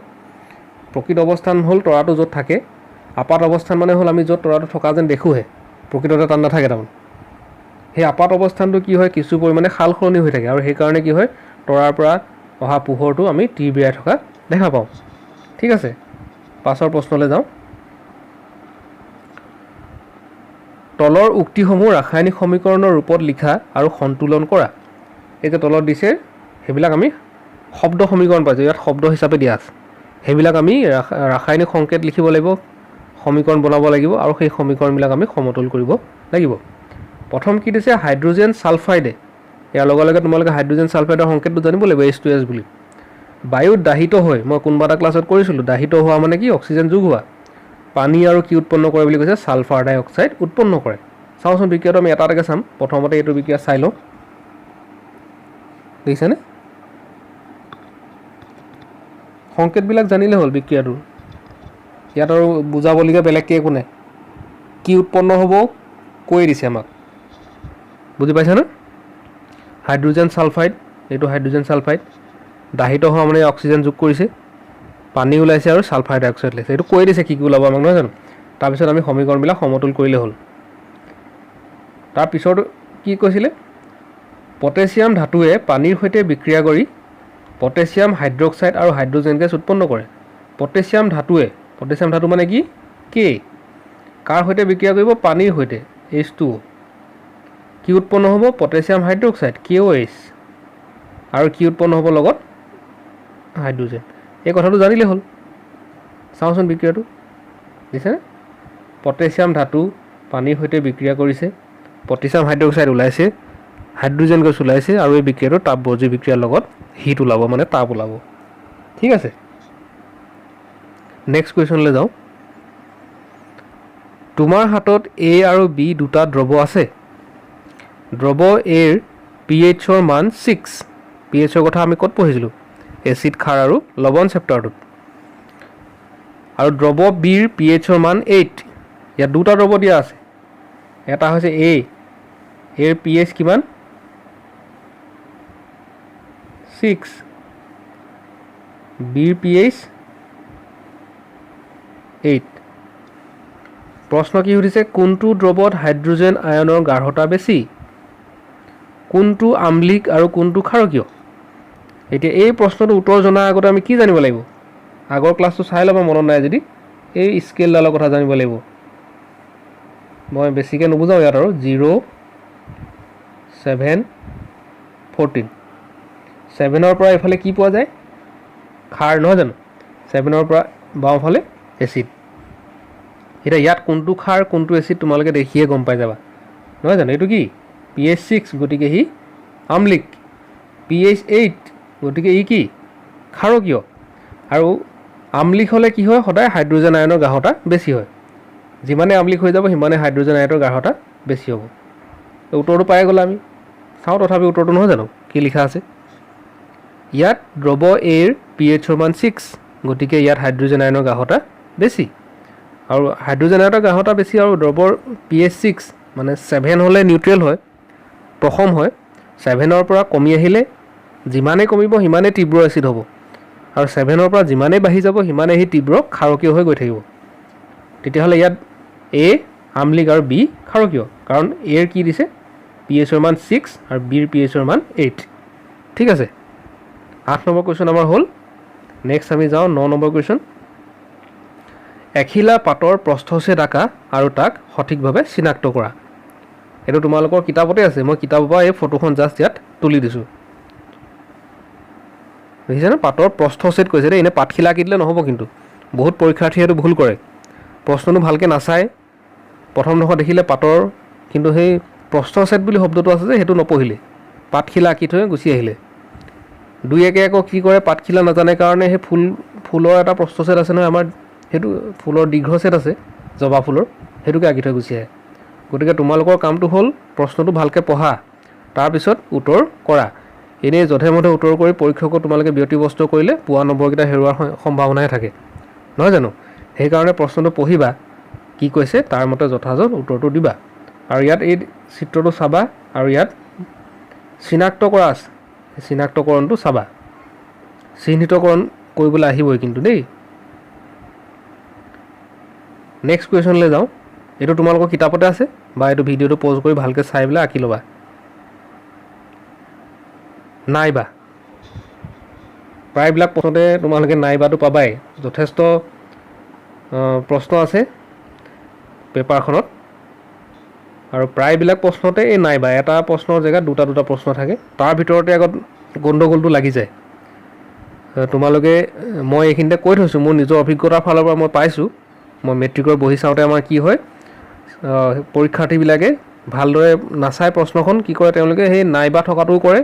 প্ৰকৃত অৱস্থান হ'ল তৰাটো য'ত থাকে আপাত অৱস্থান মানে হ'ল আমি য'ত তৰাটো থকা যেন দেখোঁহে প্ৰকৃততে তাত নাথাকে তাৰমানে সেই আপাত অৱস্থানটো কি হয় কিছু পৰিমাণে সাল সলনি হৈ থাকে আৰু সেইকাৰণে কি হয় তৰাৰ পৰা অহা পোহৰটো আমি তিৰবিৰাই থকা দেখা পাওঁ ঠিক আছে পাছৰ প্ৰশ্নলৈ যাওঁ তলৰ উক্তিসমূহ ৰাসায়নিক সমীকৰণৰ ৰূপত লিখা আৰু সন্তুলন কৰা এই যে তলত দিছে সেইবিলাক আমি শব্দ সমীকৰণ পাইছোঁ ইয়াত শব্দ হিচাপে দিয়া আছে সেইবিলাক আমি ৰাসায়নিক সংকেত লিখিব লাগিব সমীকৰণ বনাব লাগিব আৰু সেই সমীকৰণবিলাক আমি সমতুল কৰিব লাগিব প্ৰথম কি দিছে হাইড্ৰজেন ছালফাইডে ইয়াৰ লগে লগে তোমালোকে হাইড্ৰজেন ছালফাইডৰ সংকেতটো জানিব লাগিব H2S বুলি বায়ুত দাহিত হৈ মই কোনোবা এটা ক্লাছত কৰিছিলোঁ দাহিত হোৱা মানে কি অক্সিজেন যোগ হোৱা পানী আৰু কি উৎপন্ন কৰে বুলি কৈছে ছালফাৰ ডাই অক্সাইড উৎপন্ন কৰে চাওঁচোন বিক্ৰিয়াটো আমি এটা এটাকৈ চাম প্ৰথমতে এইটো বিক্ৰিয়া চাই লওঁ দেখিছেনে সংকেতবিলাক জানিলে হ'ল বিক্ৰিয়াটোৰ ইয়াত আৰু বুজাবলগীয়া বেলেগকৈ একো নাই কি উৎপন্ন হ'ব কৈ দিছে আমাক বুজি পাইছানে হাইড্ৰজেন ছালফাইড এইটো হাইড্ৰজেন ছালফাইড দাহিত হোৱা মানে অক্সিজেন যোগ কৰিছে পানী ওলাইছে আৰু ছালফাৰ ডাই অক্সাইড ওলাইছে এইটো কৈ দিছে কি ওলাব আমাক নহয় জানো তাৰপিছত আমি সমীকৰণবিলাক সমতুল কৰিলে হ'ল তাৰপিছত কি কৈছিলে পটেছিয়াম ধাতুৱে পানীৰ সৈতে বিক্ৰিয়া কৰি পটেছিয়াম হাইড্ৰক্সাইড আৰু হাইড্ৰজেন গেছ উৎপন্ন কৰে পটেছিয়াম ধাতু মানে কি কে কাৰ সৈতে বিক্ৰিয়া কৰিব পানীৰ সৈতে H2O কি উৎপন্ন হ'ব পটেছিয়াম হাইড্ৰক্সাইড KOH আৰু কি উৎপন্ন হ'ব লগত হাইড্ৰজেন এই কথাটো জানিলে হ'ল চাওঁচোন বিক্ৰিয়াটো দিছেনে পটেছিয়াম ধাতু পানীৰ সৈতে বিক্ৰিয়া কৰিছে পটেছিয়াম হাইড্ৰক্সাইড ওলাইছে হাইড্ৰজেন গেছ ওলাইছে আৰু এই বিক্ৰিয়াটো তাপবৰ্জী বিক্ৰিয়াৰ লগত হিট ওলাব মানে তাপ ওলাব ঠিক আছে নেক্সট কুৱেশ্যনলৈ যাওঁ তোমাৰ হাতত A আৰু B দুটা দ্ৰৱ আছে দ্ৰৱ Aৰ pHৰ মান 6 pHৰ কথা আমি ক'ত পঢ়িছিলোঁ এচিড খাৰ আৰু লৱণ চেপ্টাৰটোত আৰু দ্ৰৱ Bৰ pHৰ মান 8 ইয়াত দুটা দ্ৰৱ দিয়া আছে এটা হৈছে A এৰ pH কিমান 6 Bৰ pH 8 প্ৰশ্ন কি সুধিছে কোনটো দ্ৰৱত হাইড্ৰজেন আয়নৰ গাঢ়তা বেছি কোনটো আম্লিক আৰু কোনটো ক্ষাৰকীয় এতিয়া এই প্ৰশ্নটো উত্তৰ জনাৰ আগতে আমি কি জানিব লাগিব আগৰ ক্লাছটো চাই ল'ব মনত নাই যদি এই স্কেলডালৰ কথা জানিব লাগিব মই বেছিকৈ নুবুজাওঁ ইয়াত আৰু 0 7 14 7ৰ পৰা এইফালে কি পোৱা যায় খাৰ নহয় জানো 7ৰ পৰা বাওঁফালে এচিড এতিয়া ইয়াত কোনটো খাৰ কোনটো এচিড তোমালোকে দেখিয়ে গম পাই যাবা নহয় জানো এইটো কি pH 6 গতিকে হি আম্লিক pH 8 গতিকে ই কি ক্ষাৰকীয় আৰু আম্লিক হ'লে কি হয় সদায় হাইড্ৰজেন আয়নৰ গাঢ়তা বেছি হয় যিমানে আম্লিক হৈ যাব সিমানে হাইড্ৰজেন আয়নৰ গাঢ়তা বেছি হ'ব তো উত্তৰটো পাই গ'লা আমি চাওঁ তথাপি উত্তৰটো নহয় জানো কি লিখা আছে ইয়াত দ্ৰৱ Aৰ pHৰ মান 6 গতিকে ইয়াত হাইড্ৰজেন আয়নৰ গাঢ়তা বেছি আৰু হাইড্ৰজেন আয়নৰ গাঢ়তা বেছি আৰু দ্ৰৱৰ pH 6 মানে 7 হ'লে নিউট্ৰেল হয় প্ৰথম হয় 7ৰ পৰা কমি আহিলে যিমানে কমিব সিমানে তীব্ৰ এচিড হ'ব আৰু 7ৰ পৰা যিমানে বাঢ়ি যাব সিমানে হি তীব্ৰ ক্ষাৰকীয় হৈ গৈ থাকিব তেতিয়াহ'লে ইয়াত A আম্লিক আৰু B ক্ষাৰকীয় কাৰণ A ৰ কি দিছে pHৰ মান 6 আৰু B ৰ pHৰ মান 8 ঠিক আছে 8 নম্বৰ কুৱেশ্যন আমাৰ হ'ল নেক্সট আমি যাওঁ 9 নম্বৰ কুৱেশ্যন এখিলা পাতৰ প্ৰস্থছেদ আঁকা আৰু তাক সঠিকভাৱে চিনাক্ত কৰা এইটো তোমালোকৰ কিতাপতে আছে মই কিতাপৰ পৰা এই ফটোখন জাষ্ট ইয়াত তুলি দিছোঁ দেখিছেনে পাতৰ প্ৰস্থছেদ কৈছে দেই, এনে পাতখিলা আঁকি দিলে নহ'ব কিন্তু বহুত পৰীক্ষাৰ্থীয়ে এইটো ভুল কৰে, প্ৰশ্নটো ভালকৈ নাচায়, প্ৰথমডোখৰ দেখিলে পাতৰ কিন্তু সেই প্ৰস্থছেদ বুলি শব্দটো আছে যে সেইটো নপঢ়িলে, পাতখিলা আঁকি থৈ গুচি আহিলে। 2-1 আকৌ কি কৰে, পাতখিলা নাজানে কাৰণে সেই ফুলৰ এটা প্ৰস্থছেদ আছে নহয় আমাৰ, সেইটো ফুলৰ দীৰ্ঘছেদ আছে জবা ফুলৰ, সেইটোকে আঁকি থৈ গুচি আহে। গতিকে তোমালোকৰ কামটো হ'ল প্ৰশ্নটো ভালকৈ পঢ়া, তাৰপিছত উত্তৰ কৰা। এনেই যধে মধে উত্তৰ কৰি পৰীক্ষকক তোমালোকে ব্যতিব্যস্ত কৰিলে পোৱা নম্বৰকেইটা হেৰুৱাৰ সম্ভাৱনাহে থাকে, নহয় জানো? সেইকাৰণে প্ৰশ্নটো পঢ়িবা, কি কৈছে তাৰ মতে যথাযথ উত্তৰটো দিবা। আৰু ইয়াত এই চিত্ৰটো চাবা আৰু ইয়াত চিনাক্ত কৰা আছে, চিনাক্তকৰণটো চাবা, চিহ্নিতকৰণ কৰিবলৈ আহিবই কিন্তু দেই। নেক্সট কুৱেশ্যনলৈ যাওঁ। এইটো তোমালোকৰ কিতাপতে আছে বা এইটো ভিডিঅ'টো পজ কৰি ভালকৈ চাই পেলাই আঁকি ল'বা। নাইবা, প্ৰায়বিলাক প্ৰশ্নতে তোমালোকে নাইবাটো পাবাই, যথেষ্ট প্ৰশ্ন আছে পেপাৰখনত, আৰু প্ৰায়বিলাক প্ৰশ্নতে এই নাইবা এটা প্ৰশ্নৰ জেগাত দুটা প্ৰশ্ন থাকে, তাৰ ভিতৰতে আগত গণ্ডগোলটো লাগি যায়। তোমালোকে মই এইখিনিতে কৈ থৈছোঁ, মোৰ নিজৰ অভিজ্ঞতাৰ ফালৰ পৰা মই পাইছোঁ। মই মেট্ৰিকৰ বহি চাওঁতে আমাৰ কি হয়, পৰীক্ষাৰ্থীবিলাকে ভালদৰে নাচাই প্ৰশ্নখন কি কৰে, তেওঁলোকে সেই নাইবা থকাটোও কৰে,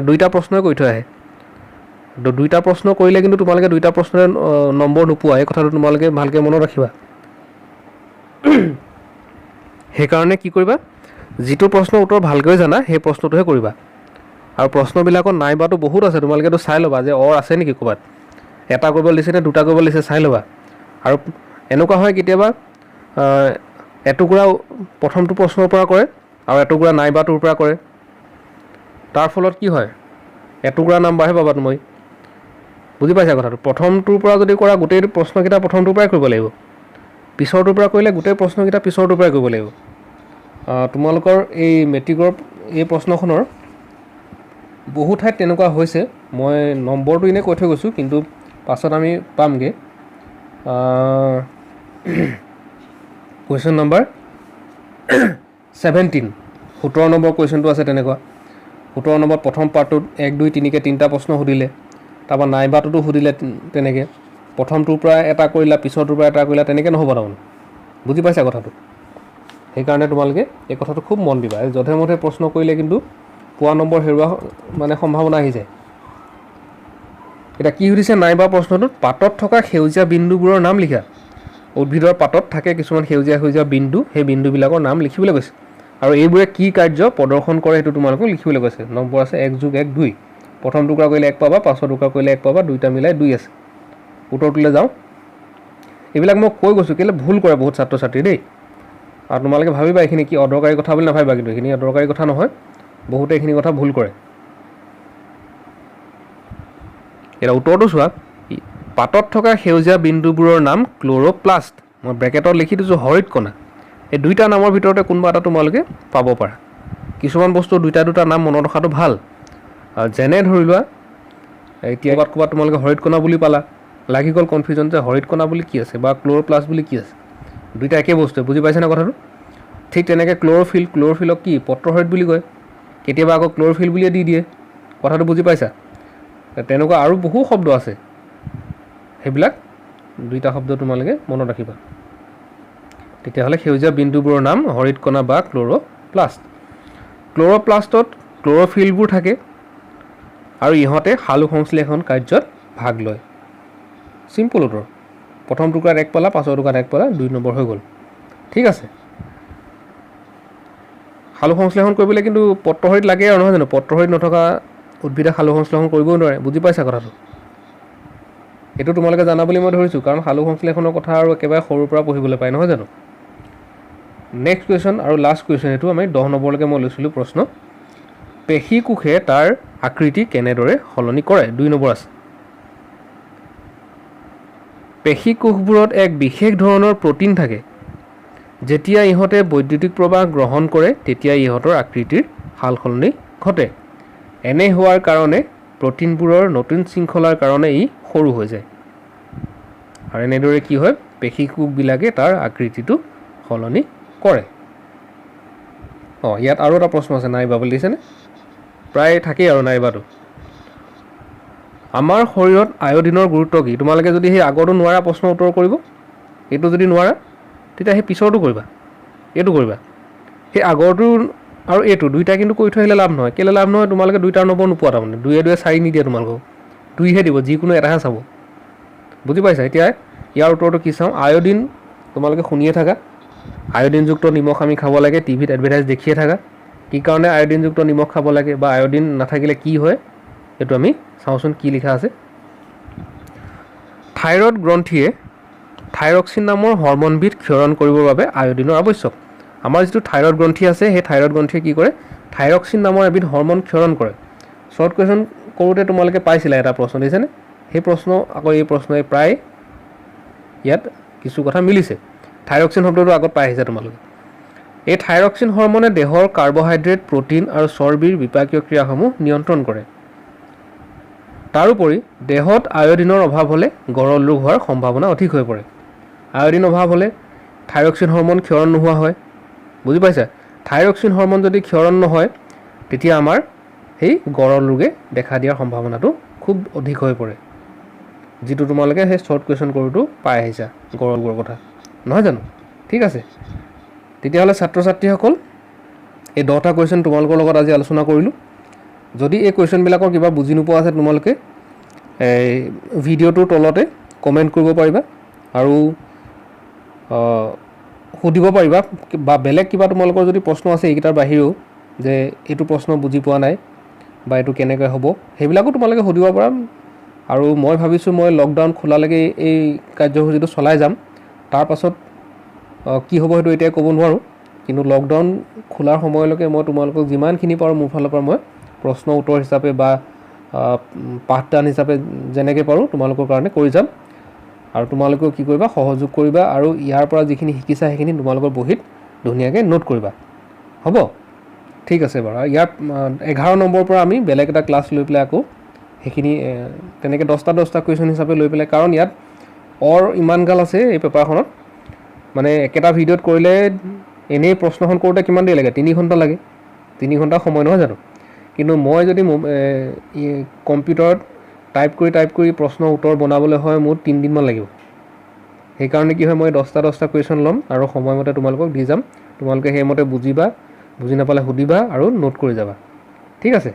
2টা প্ৰশ্নই কৰি থৈ আহে। 2টা প্ৰশ্ন কৰিলে কিন্তু তোমালোকে 2টা প্ৰশ্নৰে নম্বৰ নোপোৱা, এই কথাটো তোমালোকে ভালকৈ মনত ৰাখিবা। সেইকাৰণে কি কৰিবা, যিটো প্ৰশ্নৰ উত্তৰ ভালকৈ জানা সেই প্ৰশ্নটোহে কৰিবা। আৰু প্ৰশ্নবিলাকত নাইবাটো বহুত আছে, তোমালোকেতো চাই ল'বা যে আছে নেকি ক'ৰবাত, এটা কৰিব দিছে নে 2টা কৰিব দিছে চাই ল'বা। আৰু এনেকুৱা হয় কেতিয়াবা এটুকুৰা প্ৰথমটো প্ৰশ্নৰ পৰা কৰে আৰু এটুকুৰা নাইবাটোৰ পৰা কৰে, তাৰ ফলত কি হয়, এটুকুৰা নাম্বাৰহে পাবা তুমি। বুজি পাইছা কথাটো? প্ৰথমটোৰ পৰা যদি কৰা গোটেই প্ৰশ্নকেইটা প্ৰথমটোৰ পৰাই কৰিব লাগিব, পিছৰটোৰ পৰা কৰিলে গোটেই প্ৰশ্নকেইটা পিছৰটোৰ পৰাই কৰিব লাগিব। তোমালোকৰ এই মেট্ৰিকৰ এই প্ৰশ্নখনৰ বহু ঠাইত তেনেকুৱা হৈছে, মই নম্বৰটো এনেই কৈ থৈ গৈছোঁ, কিন্তু পাছত আমি পামগৈ। কুৱেশ্যন নম্বৰ 17, 17 নম্বৰ কুৱেশ্যনটো আছে তেনেকুৱা। 17 নম্বৰত প্ৰথম পাৰ্টটোত 1, 2, 3কৈ 3টা প্ৰশ্ন সুধিলে, তাৰপৰা নাইবাটোতো সুধিলে তেনেকৈ, প্ৰথমটোৰ পৰা এটা কৰিলা পিছৰটোৰ পৰা এটা কৰিলা, তেনেকৈ নহ'ব তাৰমানে। বুজি পাইছা কথাটো? সেইকাৰণে তোমালোকে এই কথাটো খুব মন দিবা, যধে মধে প্ৰশ্ন কৰিলে কিন্তু পোৱা নম্বৰ হেৰুৱা মানে সম্ভাৱনা আহি যায়। এতিয়া কি সুধিছে নাইবা প্ৰশ্নটোত, পাতত থকা সেউজীয়া বিন্দুবোৰৰ নাম লিখা। উদ্ভিদৰ পাতত থাকে কিছুমান সেউজীয়া সেউজীয়া বিন্দু, সেই বিন্দুবিলাকৰ নাম লিখিবলৈ কৈছে, আৰু এইবোৰে কি কাৰ্য প্ৰদৰ্শন কৰে সেইটো তোমালোকক লিখিবলৈ কৈছে। নম্বৰ আছে 1+1 2, প্ৰথম টুকুৰা কৰিলে 1 পাবা, পাছৰ টুকুৰা কৰিলে 1 পাবা, 2টা মিলাই 2 আছে। উত্তৰটোলৈ যাওঁ। এইবিলাক মই কৈ গৈছোঁ, কেলৈ ভুল কৰে বহুত ছাত্ৰ ছাত্ৰী দেই। আৰু তোমালোকে ভাবিবা এইখিনি কি অদৰকাৰী কথা বুলি নাভাবিবা, কিন্তু এইখিনি অদৰকাৰী কথা নহয়, বহুতে এইখিনি কথা ভুল কৰে। এতিয়া উত্তৰটো চোৱা, পাতত থকা সেউজীয়া বিন্দুবোৰৰ নাম ক্ল'ৰ'প্লাষ্ট, মই ব্ৰেকেটত লিখি দিছোঁ হৰিত কণা। এই 2টা নামৰ ভিতৰতে কোনোবা এটা তোমালোকে পাব পাৰা। কিছুমান বস্তু 2টা নাম মনত ৰখাটো ভাল, যেনে ধৰি লোৱা এতিয়া ক'ৰবাত তোমালোকে হৰিত কণা বুলি পালা, লাগি গ'ল কনফিউজন যে হৰিত কণা বুলি কি আছে বা ক্ল'ৰ'প্লাষ্ট বুলি কি আছে, 2টা একেই বস্তুৱে। বুজি পাইছেনে কথাটো? ঠিক তেনেকৈ ক্ল'ৰ'ফিলক কি পত্ৰহৰিত বুলি কয়, কেতিয়াবা আকৌ ক্ল'ৰ'ফিল বুলিয়ে দি দিয়ে, কথাটো বুজি পাইছা? তেনেকুৱা আৰু বহু শব্দ আছে, সেইবিলাক 2টা শব্দ তোমালোকে মনত ৰাখিবা। তেতিয়াহ'লে সেউজীয়া বিন্দুবোৰৰ নাম হৰিত কণা বা ক্ল'ৰ'প্লাষ্ট। ক্ল'ৰ'প্লাষ্টত ক্ল'ৰ'ফিলবোৰ থাকে আৰু ইহঁতে সালোক সংশ্লেষণ কাৰ্যত ভাগ লয়। চিম্পল উত্তৰ, প্ৰথম টুকুৰাত 1 পালা, পাছৰ টুকুৰাত 1 পালা, 2 নম্বৰ হৈ গ'ল। ঠিক আছে। সালোক সংশ্লেষণ কৰিবলৈ কিন্তু পত্ৰহৰিত লাগে আৰু, নহয় জানো? পত্ৰহৰিত নথকা উদ্ভিদে সালোক সংশ্লেষণ কৰিবই নোৱাৰে। বুজি পাইছা কথাটো? এইটো তোমালোকে জানা বুলি মই ধৰিছোঁ, কাৰণ সালোক সংশ্লেষণৰ কথা আৰু একেবাৰে সৰুৰ পৰা পঢ়িবলৈ পায়, নহয় জানো? নেক্সট কুৱেশ্যন আৰু লাষ্ট কুৱেশ্যন, এইটো আমি 10 নম্বৰলৈকে মই লৈছিলোঁ প্ৰশ্ন। পেশী কোষে তাৰ আকৃতি কেনেদৰে সলনি কৰে? 2 নম্বৰ আছে। পেশী কোষবোৰত এক বিশেষ ধৰণৰ প্ৰ'টিন থাকে, যেতিয়া ইহঁতে বৈদ্যুতিক প্ৰবাহ গ্ৰহণ কৰে তেতিয়া ইহঁতৰ আকৃতিৰ সাল সলনি ঘটে। এনে হোৱাৰ কাৰণে প্ৰ'টিনবোৰৰ নতুন শৃংখলাৰ কাৰণে ই সৰু হৈ যায়, আৰু এনেদৰে কি হয়, পেশী কোষবিলাকে তাৰ আকৃতিটো সলনি কৰে। ইয়াত আৰু এটা প্ৰশ্ন আছে, নাইবা বুলি দিছেনে? প্ৰায় থাকেই আৰু নাইবাটো। আমাৰ শৰীৰত আয়োডিনৰ গুৰুত্ব কি? তোমালোকে যদি সেই আগৰটো নোৱাৰা প্ৰশ্ন উত্তৰ কৰিব, এইটো যদি নোৱাৰা তেতিয়া সেই পিছৰটো কৰিবা, এইটো কৰিবা। সেই আগৰটো আৰু এইটো দুইটা কিন্তু কৰি থৈ আহিলে লাভ নহয়। কেলৈ লাভ নহয়? তোমালোকে দুইটাৰ নম্বৰ নোপোৱা, তাৰমানে 2 2 4 নিদিয়ে তোমালোকক, 2হে দিব, যিকোনো এটাহে চাব। বুজি পাইছা? এতিয়া ইয়াৰ উত্তৰটো কি চাওঁ। আয়োডিন তোমালোকে শুনিয়ে থাকা, আয়োডিনযুক্ত নিমখ আমি খাব লাগে, টিভিত এডভাৰটাইজ দেখিয়ে থাকা। কি কাৰণে আয়োডিনযুক্ত নিমখ খাব লাগে বা আয়োডিন নাথাকিলে কি হয়, এইটো আমি চাওঁচোন কি লিখা আছে। থাইৰয়ড গ্ৰন্থিয়ে থাইৰক্সিন নামৰ হৰম'নবিধ ক্ষৰণ কৰিবৰ বাবে আয়োডিনৰ আৱশ্যক। আমাৰ যিটো থাইৰয়ড গ্ৰন্থি আছে, সেই থাইৰয়ড গ্ৰন্থিয়ে কি কৰে? থাইৰক্সিন নামৰ এবিধ হৰম'ন ক্ষৰণ কৰে। শ্বৰ্ট কুৱেশ্যন কৰোঁতে তোমালোকে পাইছিলা এটা প্ৰশ্ন, দিছেনে? সেই প্ৰশ্ন আকৌ এই প্ৰশ্নই প্ৰায় ইয়াত কিছু কথা মিলিছে। থাইৰক্সিন শব্দটো আগত পাই আহিছে তোমালোকে। এই থাইৰক্সিন হৰম'নে দেহৰ কাৰ্বহাইড্ৰেট, প্ৰ'টিন আৰু চৰ্বিৰ বিপাকীয় ক্ৰিয়াসমূহ নিয়ন্ত্ৰণ কৰে। তাৰোপৰি দেহত আয়োডিনৰ অভাৱ হ'লে গৰল ৰোগ হোৱাৰ সম্ভাৱনা অধিক হৈ পৰে। আয়োডিন অভাৱ হ'লে থাইৰক্সিন হৰম'ন ক্ষৰণ নোহোৱা হয়। বুজি পাইছা? থাইৰক্সিন হৰম'ন যদি ক্ষৰণ নহয়, তেতিয়া আমাৰ সেই গৰল ৰোগে দেখা দিয়াৰ সম্ভাৱনাটো খুব অধিক হৈ পৰে, যিটো তোমালোকে সেই শ্বৰ্ট কুৱেশ্যন কৰোঁতো পাই আহিছা গৰল ৰোগৰ কথা, নহয় জানো? ঠিক আছে, তেতিয়াহ'লে ছাত্ৰ ছাত্ৰীসকল এই 10টা কুৱেশ্যন তোমালোকৰ লগত আজি আলোচনা কৰিলোঁ। যদি এই কুৱেশ্যনবিলাকৰ কিবা বুজি নোপোৱা আছে, তোমালোকে ভিডিঅ'টোৰ তলতে কমেণ্ট কৰিব পাৰিবা আৰু সুধিব পাৰিবা, বা বেলেগ কিবা তোমালোকৰ যদি প্ৰশ্ন আছে এইকেইটাৰ বাহিৰেও, যে এইটো প্ৰশ্ন বুজি পোৱা নাই বা এইটো কেনেকৈ হ'ব, সেইবিলাকো তোমালোকে সুধিব পাৰা। আৰু মই ভাবিছোঁ মই লকডাউন খোলালৈকে এই কাৰ্যসূচীটো চলাই যাম। তাৰ পাছত কি হ'ব সেইটো এতিয়া ক'ব নোৱাৰোঁ, কিন্তু লকডাউন খোলাৰ সময়লৈকে মই তোমালোকক যিমানখিনি পাৰোঁ মোৰ ফালৰ পৰা মই প্ৰশ্ন উত্তৰ হিচাপে বা পাঠদান হিচাপে যেনেকৈ পাৰোঁ তোমালোকৰ কাৰণে কৰি যাম। আৰু তোমালোকেও কি কৰিবা? সহযোগ কৰিবা আৰু ইয়াৰ পৰা যিখিনি শিকিছা সেইখিনি তোমালোকৰ বহীত ধুনীয়াকৈ নোট কৰিবা। হ'ব? ঠিক আছে বাৰু। আৰু ইয়াৰ 11 নম্বৰৰ পৰা আমি বেলেগ এটা ক্লাছ লৈ পেলাই আকৌ সেইখিনি তেনেকৈ 10টা কুৱেশ্যন হিচাপে লৈ পেলাই, কাৰণ ইয়াত ইমানগাল আছে এই পেপাৰখনত, মানে একেটা ভিডিঅ'ত কৰিলে এনেই প্ৰশ্নখন কৰোঁতে কিমান দেৰি লাগে? 3 ঘণ্টা লাগে। 3 ঘণ্টা সময় নহয় জানো? কিন্তু মই যদি কম্পিউটাৰত টাইপ কৰি প্ৰশ্ন উত্তৰ বনাবলৈ হয় মোৰ 3 দিনমান লাগিব। সেইকাৰণে কি হয়, মই 10টা কুৱেশ্যন ল'ম আৰু সময়মতে তোমালোকক দি যাম। তোমালোকে সেইমতে বুজিবা, বুজি নাপালে সুধিবা আৰু নোট কৰি যাবা। ঠিক আছে?